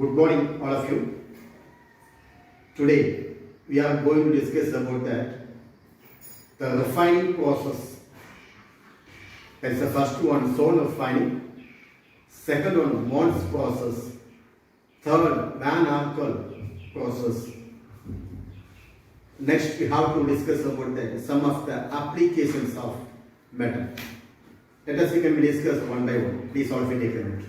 Good morning, all of you. Today, we are going to discuss about the refining process. That is the first one, soul refining. Second one, Mons process. Third, Van Arkel process. Next, we have to discuss about some of the applications of metal. Let us discuss one by one. Please all of you take a note.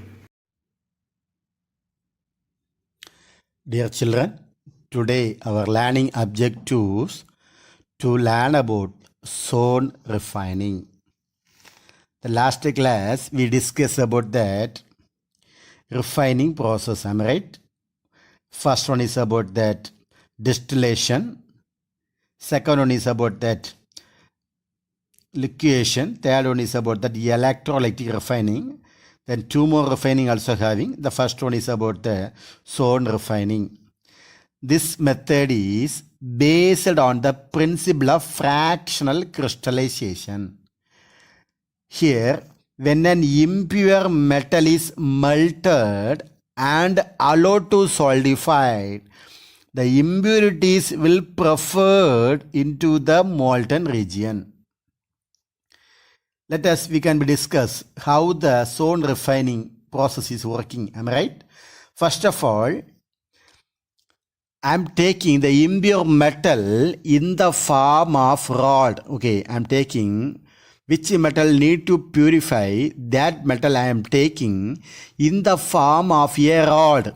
Dear children, today our learning objectives to learn about zone refining. The last class we discussed about that refining process, am I right? First one is about that distillation. Second one is about that liquefaction. Third one is about that electrolytic refining. Then two more refining also having. The first one is about the zone refining. This method is based on the principle of fractional crystallization. Here, when an impure metal is melted and allowed to solidify, the impurities will preferred into the molten region. We can discuss how the zone refining process is working. Am I right? First of all, I am taking the impure metal in the form of rod. Okay, I am taking which metal need to purify. That metal I am taking in the form of a rod.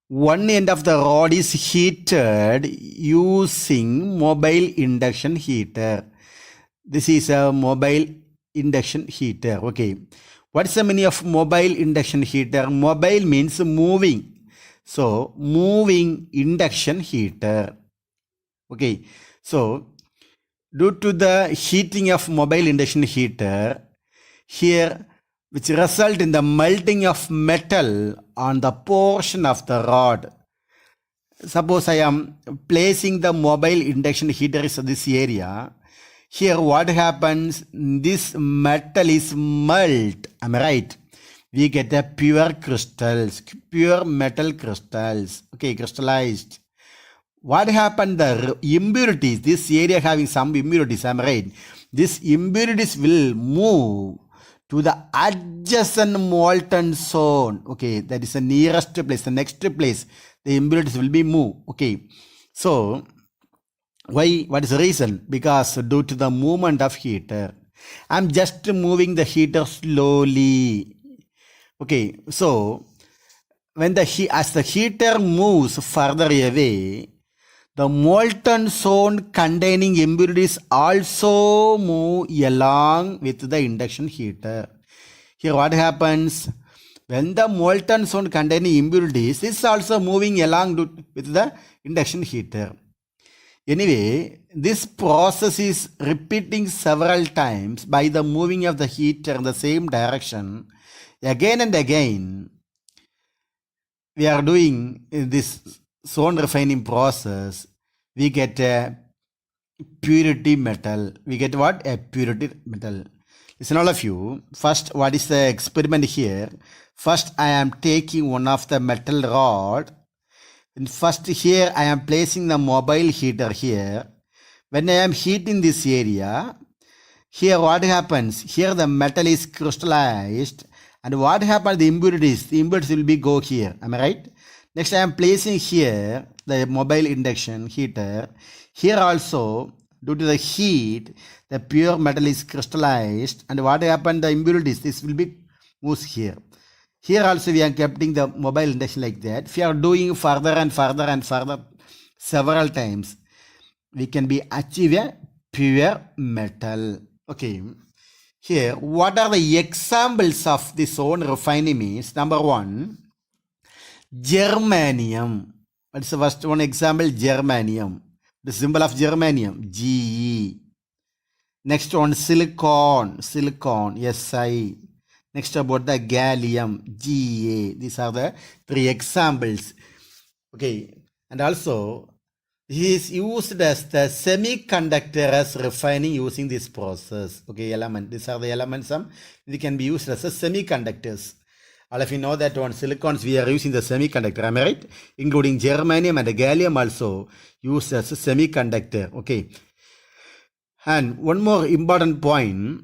One end of the rod is heated using mobile induction heater. This is a mobile induction heater. Okay. What's the meaning of mobile induction heater? Mobile means moving. So, moving induction heater. Okay. So, due to the heating of mobile induction heater, here which result in the melting of metal on the portion of the rod. Suppose I am placing the mobile induction heater in this area. Here what happens, this metal is melt, am I right? We get the pure crystals, pure metal crystals, okay, crystallized. What happened, the impurities, this area having some impurities, am I right? These impurities will move to the adjacent molten zone, okay, that is the nearest place, the next place, the impurities will be moved, okay. So, why? What is the reason? Because due to the movement of heater. I am just moving the heater slowly. Okay, so when as the heater moves further away, the molten zone containing impurities also move along with the induction heater. Here what happens? When the molten zone containing impurities is also moving along with the induction heater. Anyway, this process is repeating several times by the moving of the heater in the same direction. Again and again, we are doing this zone refining process. We get a purity metal. We get what? A purity metal. Listen all of you. First, what is the experiment here? First, I am taking one of the metal rod. And first here I am placing the mobile heater here. When I am heating this area, here what happens? Here the metal is crystallized. And what happens? The impurities will be go here. Am I right? Next I am placing here the mobile induction heater. Here also, due to the heat, the pure metal is crystallized. And what happens? The impurities, this will be moves here. Here also we are keeping the mobile induction like that. If you are doing further and further and further several times, we can be achieve a pure metal. Okay. Here, what are the examples of the zone refining means? Number one, germanium. What's the first one example? Germanium. The symbol of germanium, Ge. Next one, silicon, Si. Next about the gallium, Ga. These are the three examples. Okay. And also, he is used as the semiconductor as refining using this process. Okay, element. These are the elements. They can be used as a semiconductors. All of you know that on silicons we are using the semiconductor, am I right? Including germanium and gallium also used as a semiconductor. Okay. And one more important point.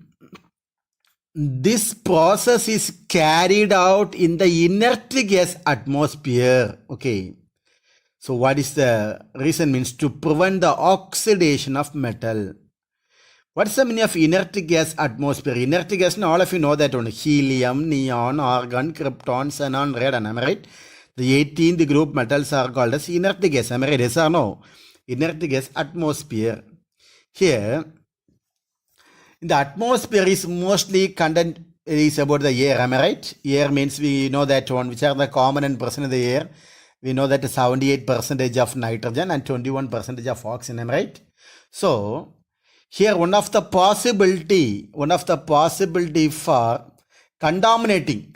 This process is carried out in the inert gas atmosphere. Okay. So what is the reason? Means to prevent the oxidation of metal. What is the meaning of inert gas atmosphere? Inert gas, all of you know that on helium, neon, argon, krypton, xenon, radon. Am I right? The 18th group metals are called as inert gas. Am I right? Yes or no? Inert gas atmosphere. Here, the atmosphere is mostly content is about the air. Am I right? Air means we know that one, which are the common and present in the air. We know that 78% of nitrogen and 21% of oxygen. Am I right? So, here one of the possibility for contaminating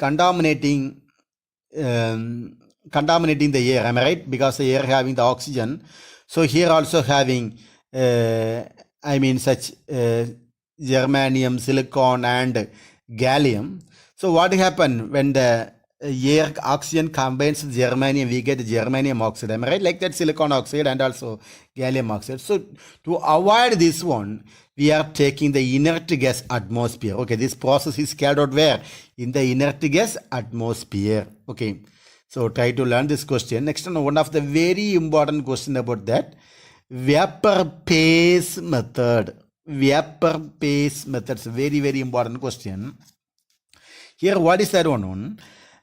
the air, am I right? Because the air having the oxygen. So here also having, such germanium, silicon and gallium. So what happen when the air oxygen combines with germanium, we get germanium oxide, am I right? Like that silicon oxide and also gallium oxide. So to avoid this one, we are taking the inert gas atmosphere. Okay, this process is carried out where? In the inert gas atmosphere. Okay, so try to learn this question. Next one of the very important question about that, vapor phase method. Vapor phase methods, very, very important question. Here, what is that one?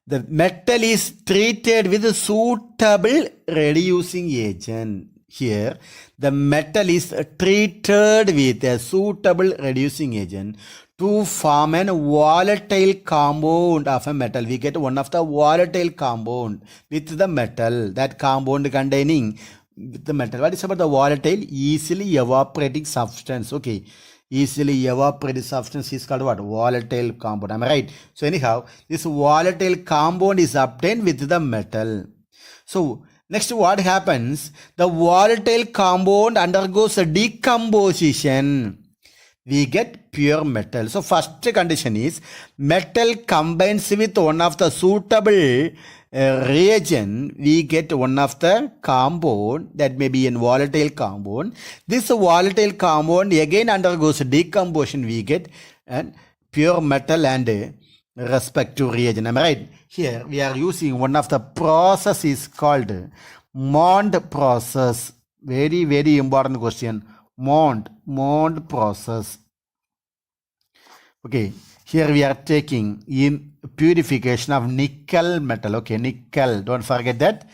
The metal is treated with a suitable reducing agent. Here, the metal is treated with a suitable reducing agent to form a volatile compound of a metal. We get one of the volatile compound with the metal. That compound containing with the metal. What is about the volatile? Easily evaporating substance. Okay. Easily evaporated substance is called what? Volatile compound. Am I right? So anyhow, this volatile compound is obtained with the metal. So next what happens? The volatile compound undergoes a decomposition. We get pure metal. So first condition is metal combines with one of the suitable reagent, we get one of the compound that may be a volatile compound. This volatile compound again undergoes decomposition, we get and pure metal and respective reagent. Am I right? Here we are using one of the process is called Mond process. Very, very important question. Mond process. Okay. Here we are taking in purification of nickel metal. Okay, nickel. Don't forget that.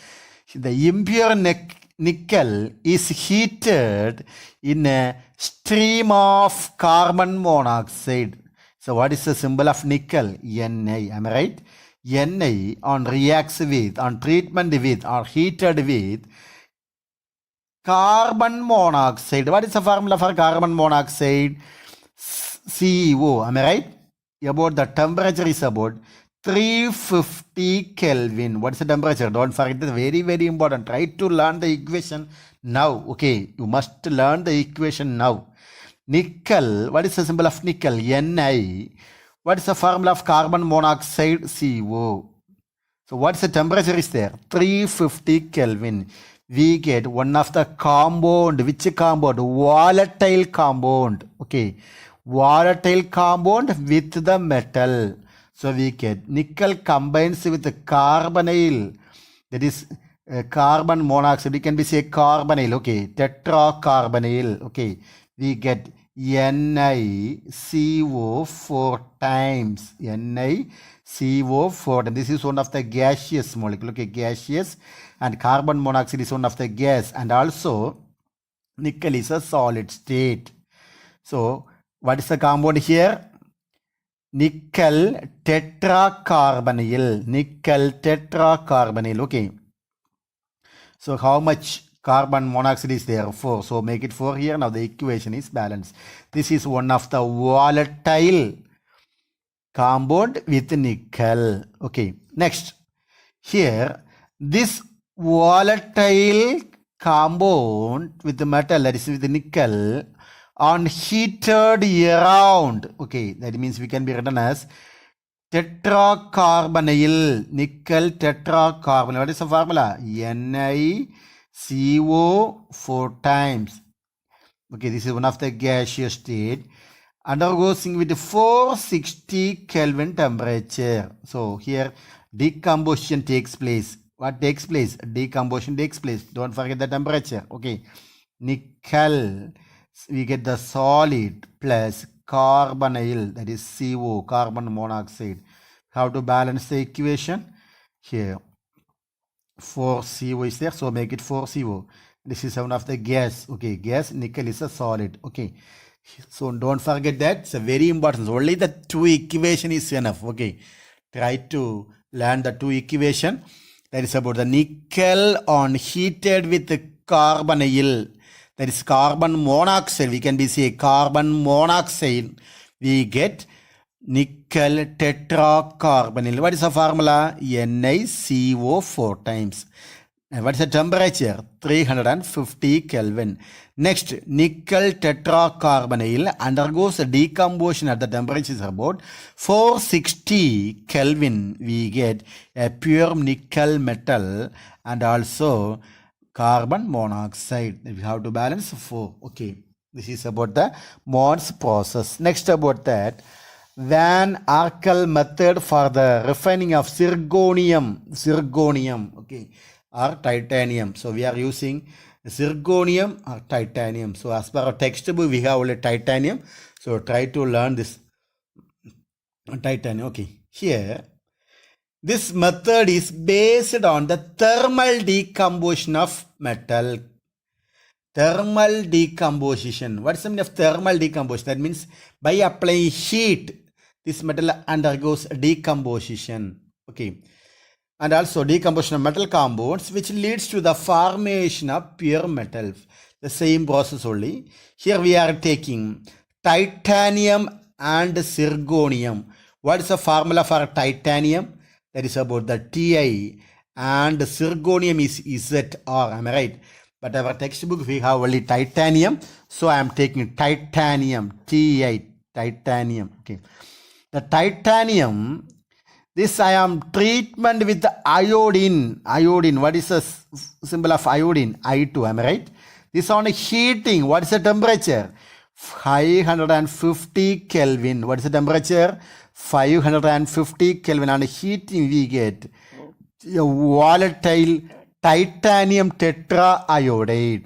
The impure nickel is heated in a stream of carbon monoxide. So what is the symbol of nickel? Na. Am I right? Na on reacts with, on treatment with, or heated with carbon monoxide. What is the formula for carbon monoxide? CO. Am I right? About the temperature is about 350 Kelvin. What is the temperature? Don't forget, it's very, very important. Try to learn the equation now. Okay, you must learn the equation now. Nickel, what is the symbol of nickel? Ni. What is the formula of carbon monoxide? CO. So what's the temperature is there? 350 Kelvin. We get one of the compound. Which compound? Volatile compound. Okay. Volatile compound with the metal. So we get nickel combines with the carbonyl. That is carbon monoxide. It can be say carbonyl. Okay. Tetracarbonyl. Okay. We get NiCO 4 times. NiCO 4 times. This is one of the gaseous molecule. Okay. Gaseous. And carbon monoxide is one of the gas. And also nickel is a solid state. So what is the compound here? Nickel tetracarbonyl. Nickel tetracarbonyl. Okay. So how much carbon monoxide is there? 4. So make it 4 here. Now the equation is balanced. This is one of the volatile compound with nickel. Okay. Next. Here, this volatile compound with the metal, that is with the nickel, on heated around. Okay, that means we can be written as tetracarbonyl, nickel tetracarbonyl. What is the formula? NiCO 4 times. Okay, this is one of the gaseous state. Undergoing with 460 Kelvin temperature. So here decomposition takes place. What takes place? Decomposition takes place. Don't forget the temperature. Okay. Nickel, we get the solid plus carbonyl, that is CO, carbon monoxide. How to balance the equation? Here 4CO is there, so make it 4CO. This is one of the gas. Okay, gas, nickel is a solid. Okay, so don't forget that. It's a very important. Only the two equation is enough. Okay, try to learn the two equation. That is about the nickel on heated with the carbonyl. That is carbon monoxide. We can be say carbon monoxide. We get nickel tetracarbonyl. What is the formula? NiCO 4 times. And what is the temperature? 350 Kelvin. Next, nickel tetracarbonyl undergoes a decomposition at the temperature is about 460 Kelvin. We get a pure nickel metal and also carbon monoxide. We have to balance 4. Okay, this is about the Mond's process. Next, about that Van Arkel method for the refining of zirconium, okay, or titanium. So we are using zirconium or titanium. So as per our textbook, we have only titanium. So try to learn this titanium. Okay, here this method is based on the thermal decomposition of metal. Thermal decomposition. What is the meaning of thermal decomposition? That means by applying heat, this metal undergoes decomposition. Okay. And also decomposition of metal compounds, which leads to the formation of pure metal. The same process only. Here we are taking titanium and zirconium. What is the formula for titanium? That is about the Ti, and zirconium is ZR. Am I right? But our textbook we have only titanium, so I am taking titanium, Ti, titanium. Okay, the titanium. This I am treatment with the iodine. Iodine. What is the symbol of iodine? I2. Am I right? This on heating. What is the temperature? 550 Kelvin. What is the temperature? 550 Kelvin. On heating we get a volatile titanium tetraiodide.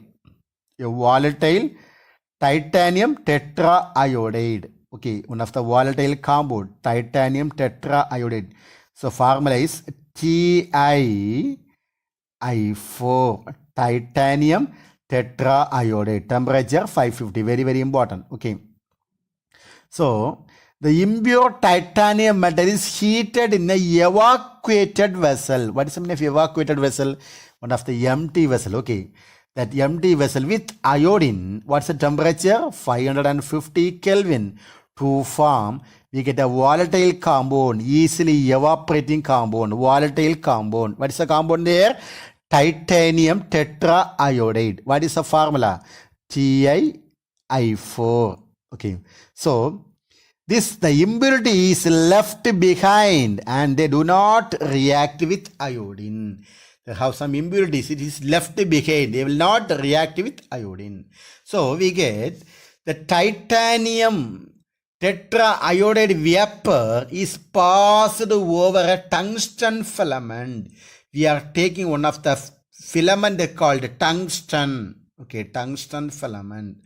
A volatile titanium tetraiodide. Okay, one of the volatile compound, titanium tetraiodide. So formula is TiI4, titanium tetraiodide. Temperature 550. Very, very important. Okay. So the impure titanium metal is heated in a evacuated vessel. What is the meaning of evacuated vessel? One of the empty vessel. Okay. That empty vessel with iodine. What's the temperature? 550 Kelvin. To form, we get a volatile compound, easily evaporating compound, volatile compound. What is the compound there? Titanium tetraiodide. What is the formula? TiI4. Okay. So, the impurity is left behind and they do not react with iodine. They have some impurities, it is left behind. They will not react with iodine. So, we get the titanium tetraiodide vapor is passed over a tungsten filament. We are taking one of the filament called tungsten. Okay, tungsten filament.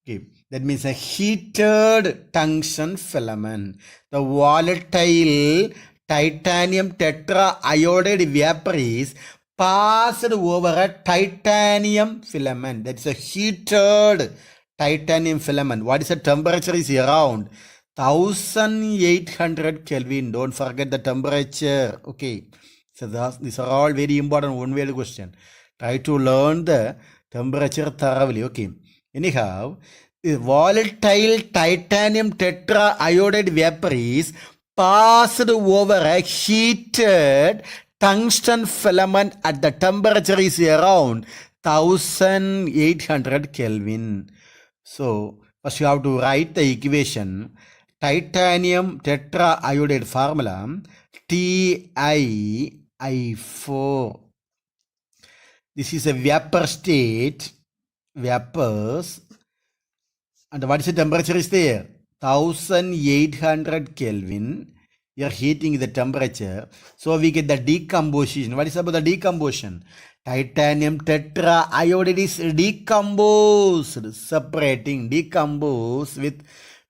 Okay, that means a heated tungsten filament. The volatile titanium tetraiodide vapor is passed over a titanium filament. That is a heated titanium filament. What is the temperature? Is around 1800 Kelvin. Don't forget the temperature. Okay. So these are all very important one-word question. Try to learn the temperature thoroughly. Okay. Anyhow, the volatile titanium tetraiodide vapor is passed over a heated tungsten filament at the temperature is around 1800 Kelvin. So, first you have to write the equation. titanium tetraiodide formula TiI4. This is a vapor state, vapors, and what is the temperature is there? 1800 Kelvin. You are heating the temperature. So we get the decomposition. What is about the decomposition? Titanium tetraiodide is decomposed, separating, decompose with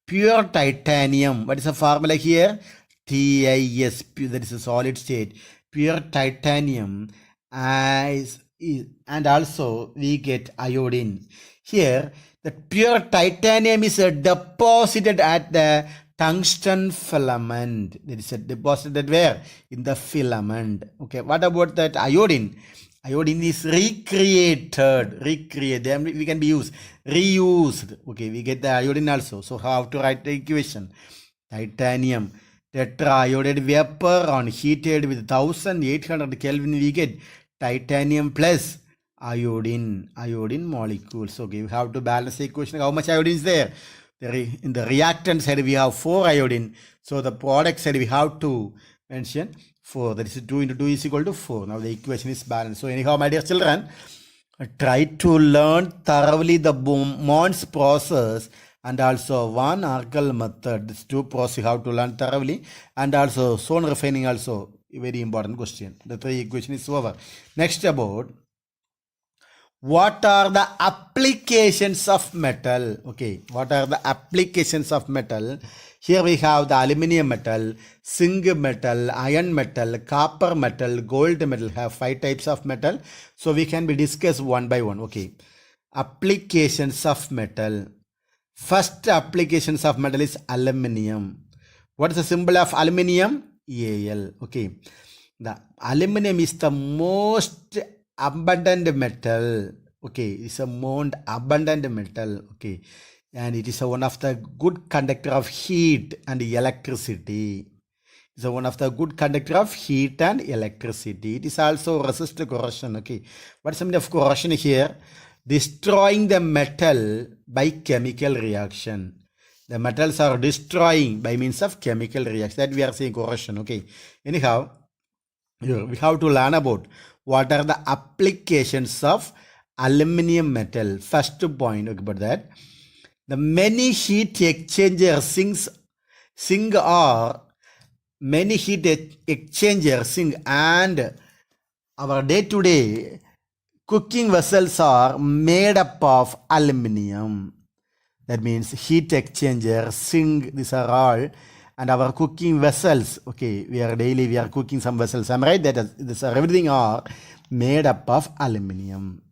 pure titanium. What is the formula here? TiS, that is a solid state. Pure titanium and also we get iodine. Here, the pure titanium is deposited at the tungsten filament. That is deposited where? In the filament. Okay, what about that iodine? Iodine is recreated. Then we can be used. Reused. Okay, we get the iodine also. So how to write the equation? Titanium tetraiodide vapor on heated with 1800 Kelvin, we get titanium plus iodine molecules. Okay, we have to balance the equation. How much iodine is there? In the reactant side we have 4 iodine. So the product side we have to mention 4. That is 2 into 2 is equal to 4. Now the equation is balanced. So anyhow, my dear children, try to learn thoroughly the Mond's process and also Van Arkel method. These 2 processes you have to learn thoroughly, and also zone refining also a very important question. The 3 equation is over. Next, about what are the applications of metal? Okay, what are the applications of metal? Here we have the aluminium metal, zinc metal, iron metal, copper metal, gold metal. Have 5 types of metal. So we can be discussed one by one. Okay, applications of metal. First applications of metal is aluminium. What is the symbol of aluminium? Al. Okay, the aluminium is the most abundant metal. Okay, it's a most abundant metal. Okay, and it is one of the good conductor of heat and electricity. It's one of the good conductor of heat and electricity. It is also resist corrosion. Okay, what's the meaning of corrosion here? Destroying the metal by chemical reaction. The metals are destroying by means of chemical reaction. That we are saying corrosion. Okay, anyhow, here we have to learn about what are the applications of aluminium metal. First point about that, the many heat exchangers zinc and our day-to-day cooking vessels are made up of aluminium. That means heat exchanger, zinc, these are all, and our cooking vessels. Okay, we are cooking some vessels. I'm right that this everything are made up of aluminium.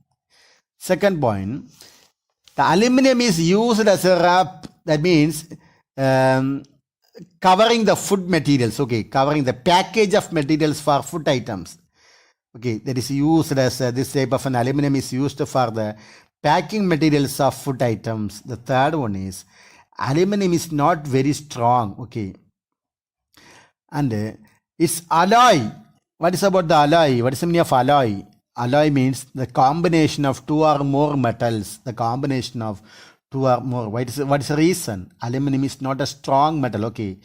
Second point, the aluminium is used as a wrap. That means covering the food materials. Okay, covering the package of materials for food items. Okay, that is used as this type of an aluminium is used for the packing materials of food items. The third one is aluminium is not very strong. Okay, and its alloy. What is about the alloy? What is the meaning of alloy? Alloy means the combination of 2 or more metals. The combination of 2 or more. What is the reason? Aluminium is not a strong metal. Okay,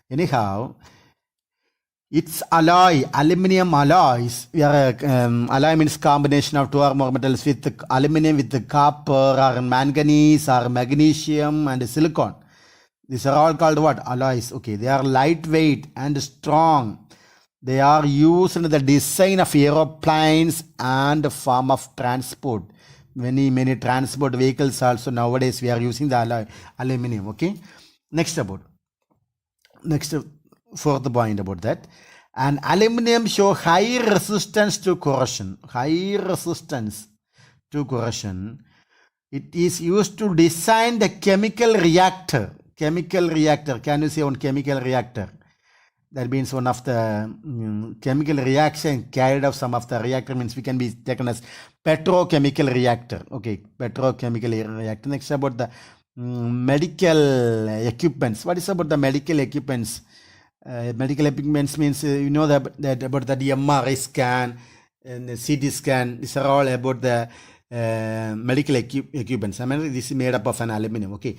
anyhow, its alloy, aluminium alloys. Alloy means combination of 2 or more metals with the aluminium with the copper or manganese or magnesium and silicon. These are all called what? Alloys. Okay, they are lightweight and strong. They are used in the design of aeroplanes and form of transport. Many transport vehicles also nowadays we are using the aluminium. Okay, next fourth point about that. And aluminium show high resistance to corrosion. It is used to design the chemical reactor. Can you say one chemical reactor? That means one of the chemical reaction carried out some of the reactor means we can be taken as petrochemical reactor. Okay, petrochemical reactor. Next about the medical equipments. What is about the medical equipments? Medical equipments means you know that about the MRI scan and the CT scan. These are all about the medical equipments. I mean, this is made up of an aluminium. Okay,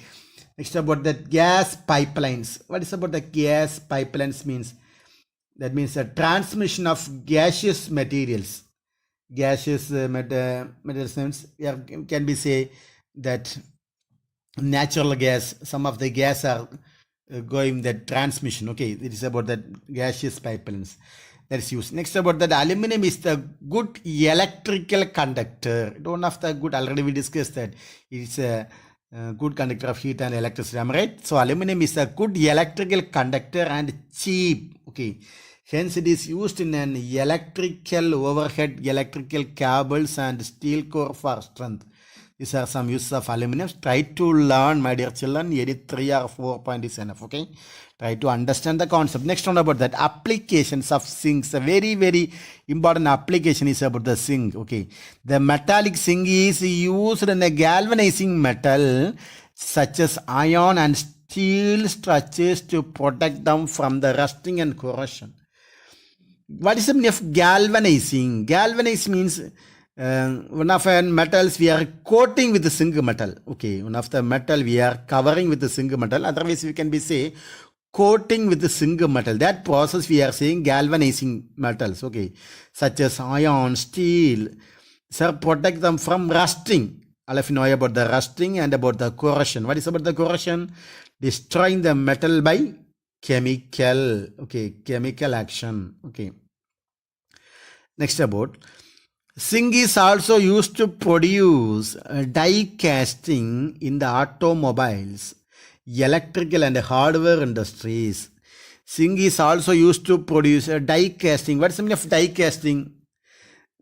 Next about that gas pipelines. What is about the gas pipelines means? That means the transmission of gaseous materials. Gaseous materials means can be say that natural gas, some of the gas are going the transmission. Okay, it is about that gaseous pipelines that is used. Next about that aluminum is the good electrical conductor. One of the good, already we discussed that it's a good conductor of heat and electricity. Am I right? So aluminum is a good electrical conductor and cheap. Okay. Hence, it is used in an electrical overhead, electrical cables and steel core for strength. These are some uses of aluminum. Try to learn, my dear children. Edit 3 or 4 point is enough. Okay. Try to understand the concept. Next one about that applications of zinc. A very, very important application is about the zinc. Okay. The metallic zinc is used in a galvanizing metal such as iron and steel structures to protect them from the rusting and corrosion. What is the meaning of galvanizing? Galvanize means one of the metals we are coating with the zinc metal. Okay, one of the metal we are covering with the zinc metal. Otherwise, we can be say coating with the zinc metal. That process we are saying galvanizing metals. Okay, such as iron, steel, sir, protect them from rusting. All of you know about the rusting and about the corrosion. What is about the corrosion? Destroying the metal by chemical. Okay, chemical action. Okay. Next about zinc is also used to produce die casting in the automobiles, electrical and hardware industries. Zinc is also used to produce die casting. What's the meaning of die casting?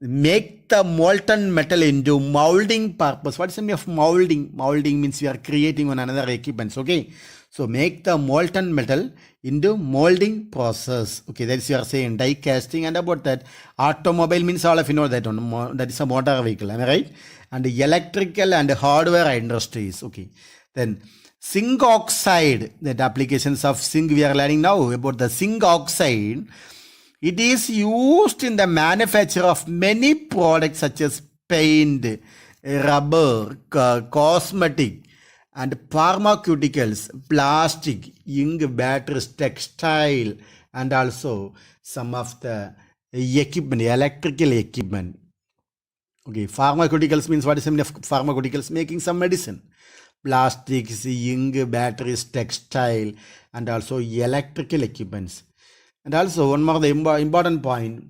Make the molten metal into molding purpose. What is the meaning of molding? Molding means we are creating one another equipments. Okay. So make the molten metal into molding process. Okay, that's you are saying die casting. And about that, automobile means all of you know that one. That is a motor vehicle. Am I right? And the electrical and hardware industries. Okay. Then zinc oxide. That applications of zinc we are learning now about the zinc oxide. It is used in the manufacture of many products such as paint, rubber, cosmetic, and pharmaceuticals, plastic, ink, batteries, textile, and also some of the equipment, electrical equipment. Okay, pharmaceuticals means what is the meaning of pharmaceuticals? Making some medicine. Plastics, ink, batteries, textile, and also electrical equipments. And also one more the important point,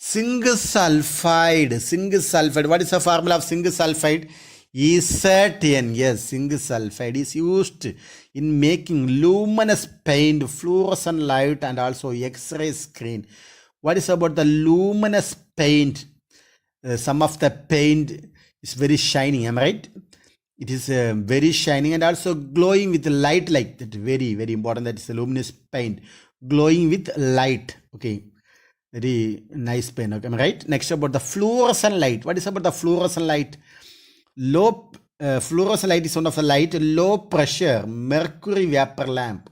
zinc sulfide. Zinc sulfide. What is the formula of zinc sulfide? XII. Yes, zinc sulfide is used in making luminous paint, fluorescent light, and also X-ray screen. What is about the luminous paint? Some of the paint is very shining. Am I right? It is very shining and also glowing with light like that. Very, very important. That is the luminous paint. Glowing with light. Okay. Very nice paint. Okay, am I right? Next about the fluorescent light. What is about the fluorescent light? Low fluorescent light is one of the light, low pressure mercury vapor lamp.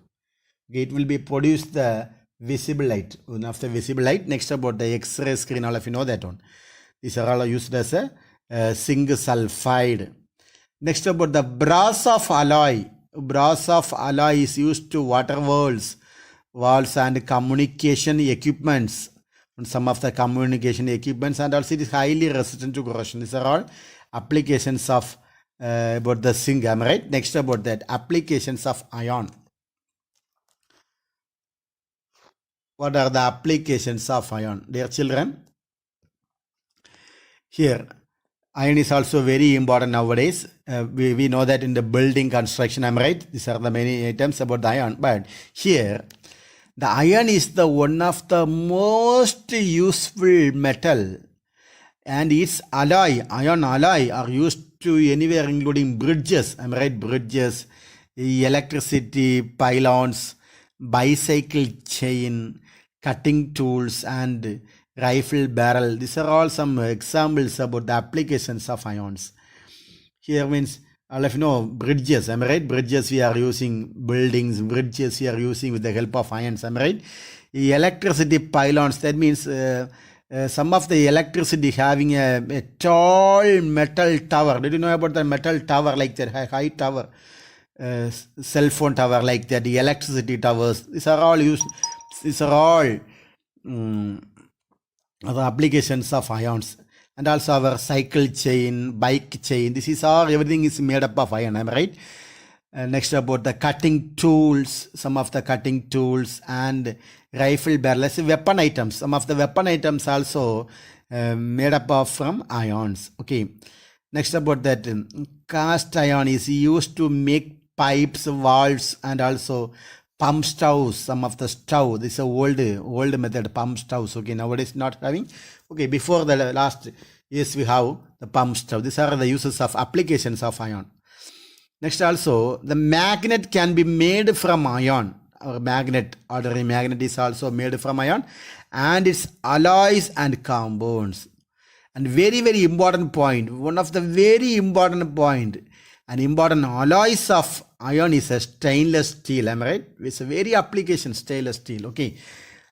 Okay, it will be produce the visible light. One of the visible light. Next about the X-ray screen. All of you know that one. These are all used as a zinc sulfide. Next about the brass of alloy. Brass of alloy is used to water walls and communication equipments. And some of the communication equipments, and also it is highly resistant to corrosion. These are all applications of about the zinc. Am I right? Next about that applications of iron. What are the applications of iron, dear children? Here, iron is also very important nowadays. We know that in the building construction. Am I right? These are the many items about the iron. But here, the iron is the one of the most useful metal, and its alloy, iron alloy, are used to anywhere including bridges. Am I right? Bridges, electricity pylons, bicycle chain, cutting tools, and rifle barrel. These are all some examples about the applications of ions. Here means all of you know bridges. Am I right? Bridges we are using, buildings, bridges we are using with the help of ions. Am I right? Electricity pylons. That means some of the electricity having a tall metal tower. Did you know about the metal tower like that high tower? cell phone tower like that, the electricity towers. These are all used. These are all other applications of ions. And also our cycle chain, bike chain. This is all, everything is made up of iron. Am I right? Next about the cutting tools, some of the cutting tools and rifle barrels, weapon items. Some of the weapon items also made up of from ions. Okay. Next about that, cast iron is used to make pipes, valves, and also pump stoves. Some of the stove. This is a old method, pump stoves. Okay, nowadays not having. Okay, before the last years we have the pump stove. These are the uses of applications of iron. Next also, the magnet can be made from iron. Our magnet, ordinary magnet is also made from iron, and its alloys and compounds. And very, very important point, one of the very important point, and important alloys of iron is a stainless steel. Am I right? It's a very application, stainless steel. Okay.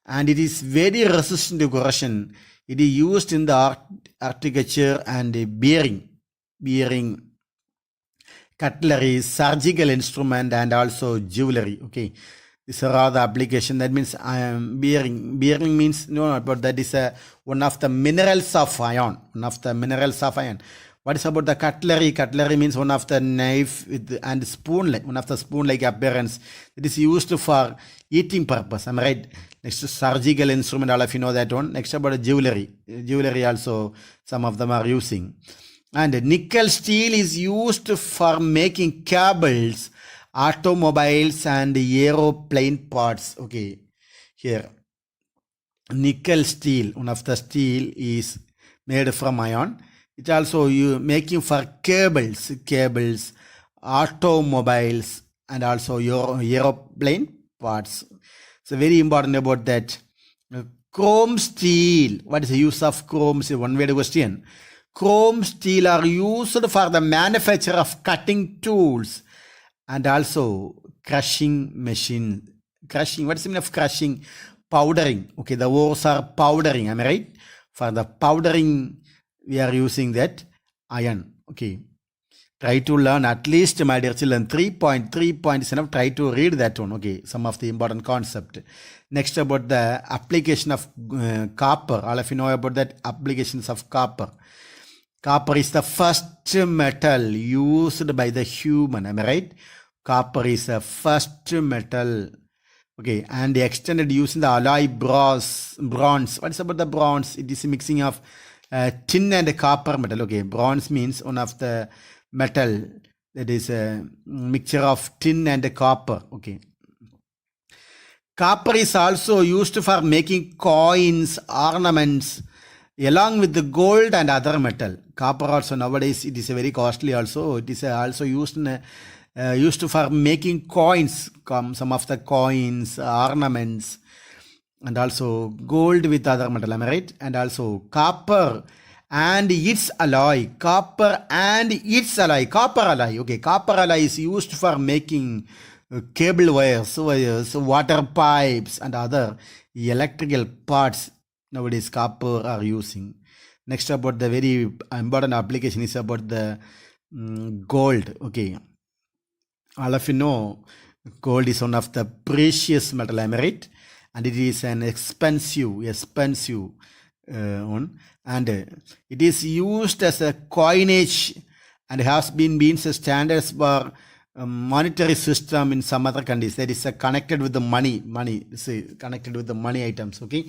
And it is very resistant to corrosion. It is used in the architecture and bearing, cutlery, surgical instrument, and also jewelry. Okay, these are all the application. That means bearing. Bearing means no, but that is one of the minerals of iron. One of the minerals of iron. What is about the cutlery? Cutlery means one of the knife and spoon, one of the spoon-like appearance. It is used for eating purpose. Am I right? Next, surgical instrument. All of you know that one. Next about jewelry. Jewelry also some of them are using. And nickel steel is used for making cables, automobiles, and aeroplane parts. Okay, here nickel steel, one of the steel is made from iron. It's also making for cables, automobiles, and also aeroplane parts. So very important about that. Chrome steel. What is the use of chrome? Is one way to question. Chrome steel are used for the manufacture of cutting tools and also crushing machine. Crushing, what is the meaning of crushing? Powdering. Okay, the ores are powdering, am I right? For the powdering, we are using that iron. Okay. Try to learn at least, my dear children, 3 points enough. Try to read that one. Okay, some of the important concept. Next about the application of copper. All of you know about that applications of copper. Copper is the first metal used by the human. Am I right? Copper is the first metal. Okay, and the extended use in the alloy bronze. What is about the bronze? It is a mixing of tin and copper metal. Okay, bronze means one of the metal that is a mixture of tin and copper. Okay. Copper is also used for making coins, ornaments, along with the gold and other metal. Copper also nowadays it is a very costly also. It is also used for making coins, some of the coins, ornaments, and also gold with other metal. Am I right? And also copper and its alloy. Copper alloy. Okay, copper alloy is used for making cable wires, water pipes, and other electrical parts. Nowadays copper are using. Next about the very important application is about the gold. Okay, all of you know gold is one of the precious metal, am I right? And it is an expensive one, and it is used as a coinage and has been standards for monetary system in some other countries. That is connected with the money. Connected with the money items. Okay,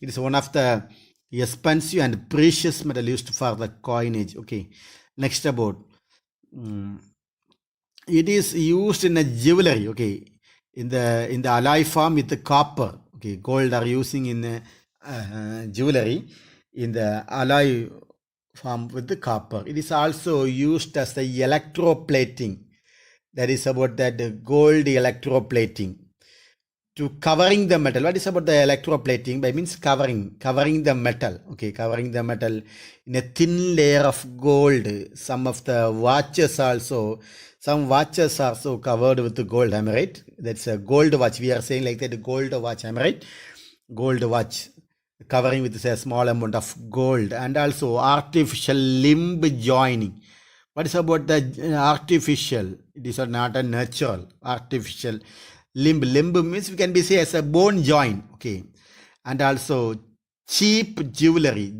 it is one of the expensive and precious metal used for the coinage. Okay, next about it is used in a jewelry. Okay, in the alloy form with the copper. Okay, gold are using in jewelry in the alloy form with the copper. It is also used as the electroplating. That is about that gold electroplating. To covering the metal. What is about the electroplating? By means covering the metal. Okay, covering the metal in a thin layer of gold. Some of the watches also. Some watches are so covered with the gold. Am I right? That's a gold watch. We are saying like that, gold watch. Am I right? Gold watch covering with a small amount of gold, and also artificial limb joining. What is about the artificial It is not a natural, artificial limb. Limb means we can be say as a bone joint. Okay. And also cheap jewelry.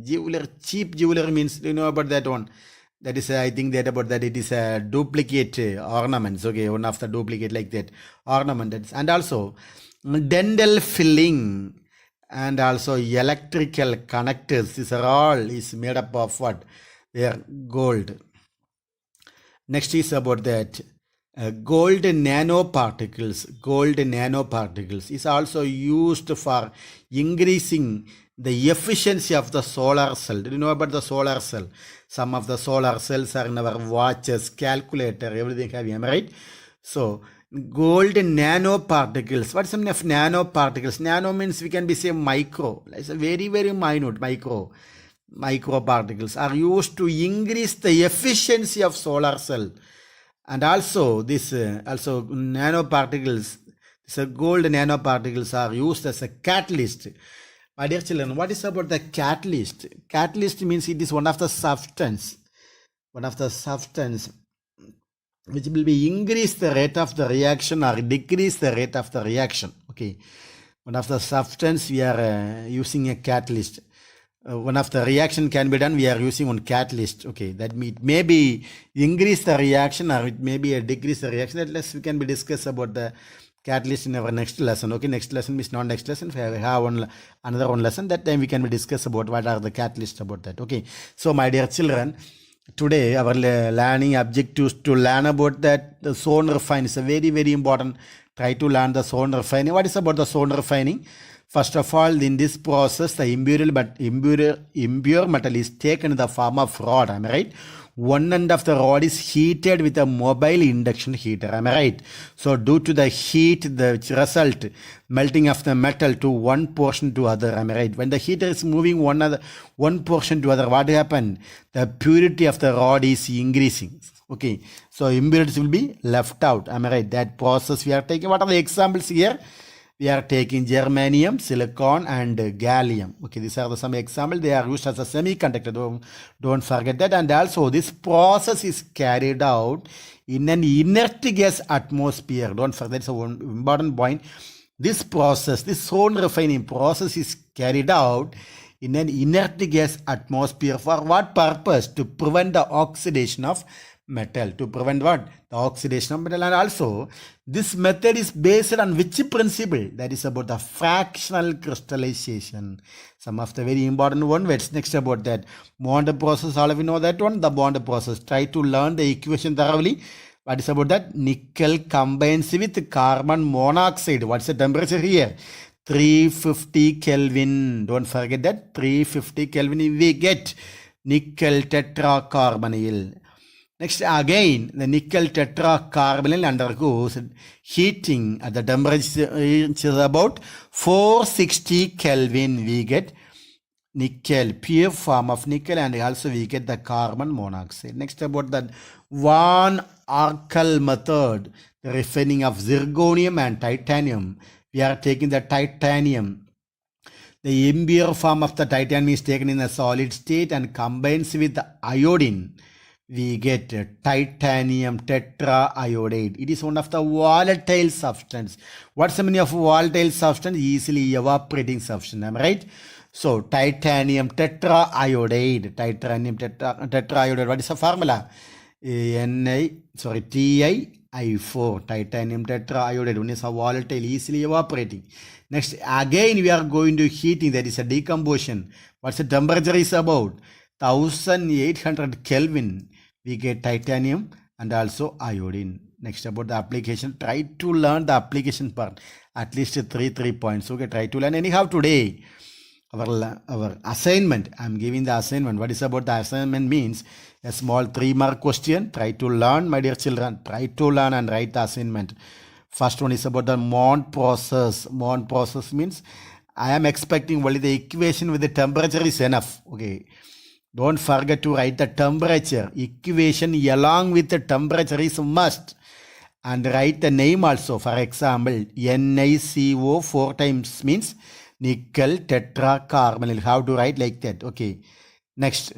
Cheap jewelry means, you know about that one. That is, I think that about that it is a duplicate ornaments. Okay, one of the duplicate like that ornament. And also dental filling and also electrical connectors. These are all is made up of what? They are gold. Next is about that gold nanoparticles. Gold nanoparticles is also used for increasing the efficiency of the solar cell. Do you know about the solar cell? Some of the solar cells are in our watches, calculator, everything have you, am I right? So gold nanoparticles. What's the meaning of nanoparticles? Nano means we can be say micro. It's a very, very minute microparticles are used to increase the efficiency of solar cell. And also this also nanoparticles, so gold nanoparticles are used as a catalyst. My dear children, what is about the catalyst? Catalyst means it is one of the substance which will be increase the rate of the reaction or decrease the rate of the reaction. Okay, one of the substance we are using a catalyst. One of the reaction can be done, we are using one catalyst. Okay, that maybe increase the reaction or it may be a decrease the reaction. At least we can be discuss about the catalyst in our next lesson. Okay, next lesson means not next lesson. If we have another one lesson, that time we can be discuss about what are the catalysts about that. Okay, so my dear children, today our learning objectives to learn about that the zone refining is a very, very important. Try to learn the zone refining. What is about the zone refining? First of all, in this process, the impure metal is taken in the form of rod. Am I right? One end of the rod is heated with a mobile induction heater. Am I right? So due to the heat, the result melting of the metal to one portion to other. Am I right? When the heater is moving one portion to other, what happened? The purity of the rod is increasing. Okay. So impurities will be left out. Am I right? That process we are taking. What are the examples here? We are taking germanium, silicon and gallium. Okay, these are some examples. They are used as a semiconductor. Don't forget that. And also this process is carried out in an inert gas atmosphere. Don't forget, that's one important point. This process, this zone refining process is carried out in an inert gas atmosphere. For what purpose? To prevent the oxidation of metal. To prevent what? The oxidation of metal. And also this method is based on which principle? That is about the fractional crystallization. Some of the very important one. What's next about that? Bond process, all of you know that one, the bond process. Try to learn the equation thoroughly. What is about that? Nickel combines with carbon monoxide. What's the temperature here? 350 Kelvin. Don't forget that. 350 Kelvin we get nickel tetracarbonyl. Next, again, the nickel tetracarbonyl undergoes heating at the temperature which is about 460 Kelvin. We get nickel, pure form of nickel, and also we get the carbon monoxide. Next, about that Van Arkel method, the refining of zirconium and titanium. We are taking the titanium. The impure form of the titanium is taken in a solid state and combines with the iodine. We get titanium tetraiodide. It is one of the volatile substance. What's the meaning of volatile substance? Easily evaporating substance. Am I right? So titanium tetraiodide. Tetraiodide. What is the formula? TiI4. Titanium tetraiodide. One is a volatile, easily evaporating. Next, again we are going to heating. That is a decomposition. What's the temperature is about? 1800 Kelvin. We get titanium and also iodine. Next, about the application. Try to learn the application part. At least three points. Okay, try to learn. Anyhow, today, our assignment. I am giving the assignment. What is about the assignment means? A small 3-mark question. Try to learn, my dear children. Try to learn and write the assignment. First one is about the Mond process. Mond process means I am expecting only the equation with the temperature is enough. Okay. Don't forget to write the temperature. Equation along with the temperature is must. And write the name also. For example, NiCO 4 times means nickel tetracarbonyl. How to write like that? Okay. Next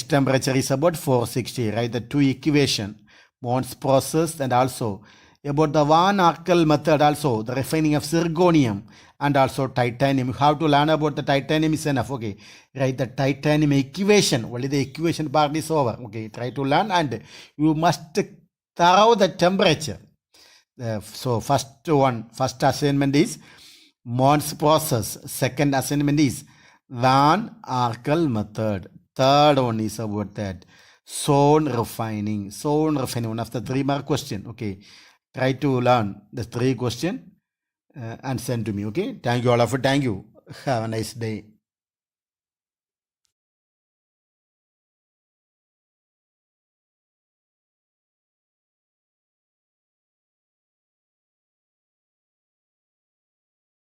temperature is about 460. Write the two equation. Mons process, and also about the Van Arkel method, also the refining of zirconium and also titanium. You have to learn about the titanium is enough. Okay, write the titanium equation. Only the equation part is over. Okay, try to learn, and you must thorough the temperature. So first assignment is Mons process. Second assignment is Van Arkel method. Third one is about that zone refining. Zone refining, one of the 3 mark question. Okay, try to learn the 3 question and send to me. Okay, thank you all of you. Thank you. Have a nice day.